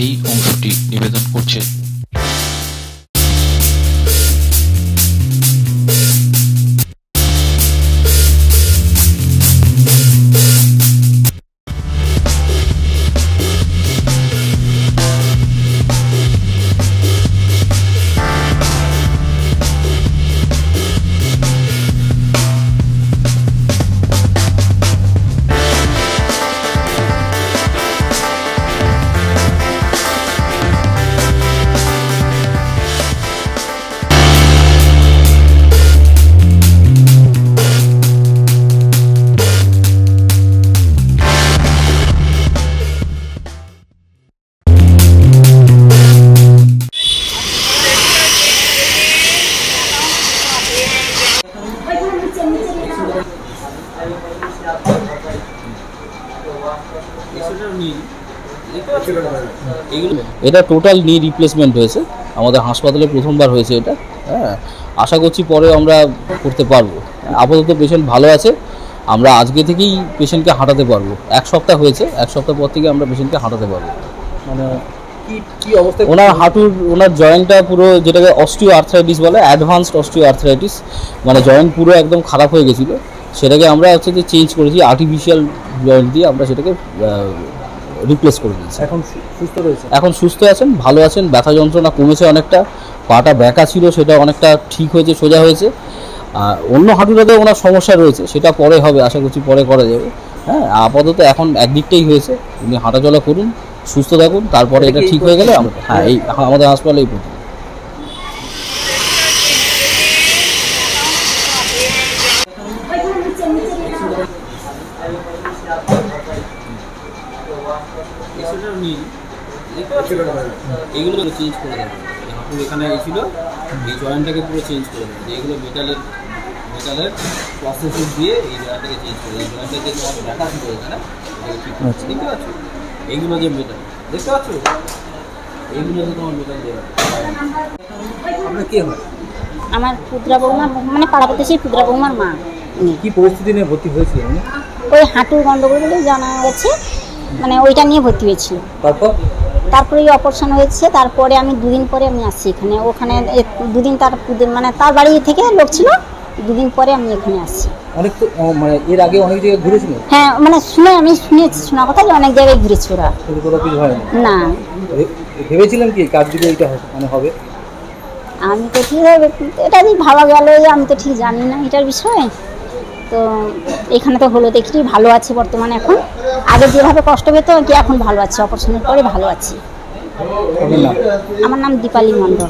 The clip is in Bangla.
এই অংশটি নিবেদন করছে। এটা টোটাল নি রিপ্লেসমেন্ট হয়েছে আমাদের হাসপাতালে, প্রথমবার হয়েছে এটা। হ্যাঁ, আশা করছি পরে আমরা করতে পারবো। আপাতত পেশেন্ট ভালো আছে, আমরা আজকে থেকেই পেশেন্টকে হাঁটাতে পারবো। এক সপ্তাহ হয়েছে, এক সপ্তাহ পর থেকে আমরা পেশেন্টকে হাঁটাতে পারবো। মানে কি অবস্থা? ওনার হাঁটুর ওনার জয়েন্টটা পুরো, যেটাকে অস্টিও আর্থ্রাইটিস বলে, অ্যাডভান্সড অস্টিও আর্থ্রাইটিস, মানে জয়েন্ট পুরো একদম খারাপ হয়ে গেছিলো। সেটাকে আমরা হচ্ছে যে চেঞ্জ করেছি, আর্টিফিশিয়াল জয়েন্ট দিয়ে আমরা সেটাকে রিপ্লেস করে দিয়েছি। এখন সুস্থ রয়েছে? এখন সুস্থ আছেন, ভালো আছেন, ব্যথা যন্ত্রণা কমেছে অনেকটা, পাটা ব্যাকা ছিল সেটা অনেকটা ঠিক হয়েছে, সোজা হয়েছে। অন্য হাঁটুটাতে ওনার সমস্যা রয়েছে, সেটা পরে হবে, আশা করছি পরে করা যাবে। হ্যাঁ, আপাতত এখন একদিকটাই হয়েছে, উনি হাঁটাচলা করুন, সুস্থ থাকুন, তারপরে এটা ঠিক হয়ে গেলে হ্যাঁ এই আমাদের হাসপাতালে এই প্রথম। এইগুলো চেঞ্জ করে দেবে, হাঁটুর এখানে ছিল, এই জয়েন্টটাকে পুরো চেঞ্জ করে দেবে। এইগুলো মেটালের প্রসেসিং দিয়ে এই জয়েন্টটাকে চেঞ্জ করে দেবে। জয়েন্টটা যে তোমার ব্যথা ছিল এখানে, দেখতে পাচ্ছ? এইগুলো যে মেটাল দেখতে পাচ্ছ, এইগুলো যে তোমার মেটাল দেওয়া। আপনার কে হয়? আমার পুত্রা বৌমা, মানে পাড়া প্রতিবেশী পুত্রা বৌমার মা। কি পরিস্থিতি নিয়ে ভর্তি হয়েছিলেন? ওই হাঁটুর গন্ডগোল বলে জানা গেছে, মানে ওইটা নিয়ে ভর্তি হয়েছিল। তারপরে অপারেশন হয়েছে, তারপরে আমি দুদিন পরে আমি আসছি এখানে। ওখানে দুদিন মানে তার বাড়ি থেকে লোক ছিল, দুদিন পরে আমি এখানে আসছি। অনেক তো মানে এর আগে অনেক জায়গায় ঘুরেছিলেন? হ্যাঁ, মানে আমি শুনেছি, শোনা কথা যে অনেক জায়গায় ঘুরেছি ওরা। কোনো কিছু হয় না। ভেবেছিলেন কি কাজ দিলে এটা মানে হবে? আমি তো ঠিক হবে এটা যদি ভাবা গেল, আমি তো ঠিক জানি না এটার বিষয়ে। তো এখানে তো হলো, দেখি ভালো আছে বর্তমানে। এখন আগে যেভাবে কষ্ট পেত কি এখন ভালো আছে, অপারেশনের পরে ভালো আছি। আমার নাম দীপালি মণ্ডল।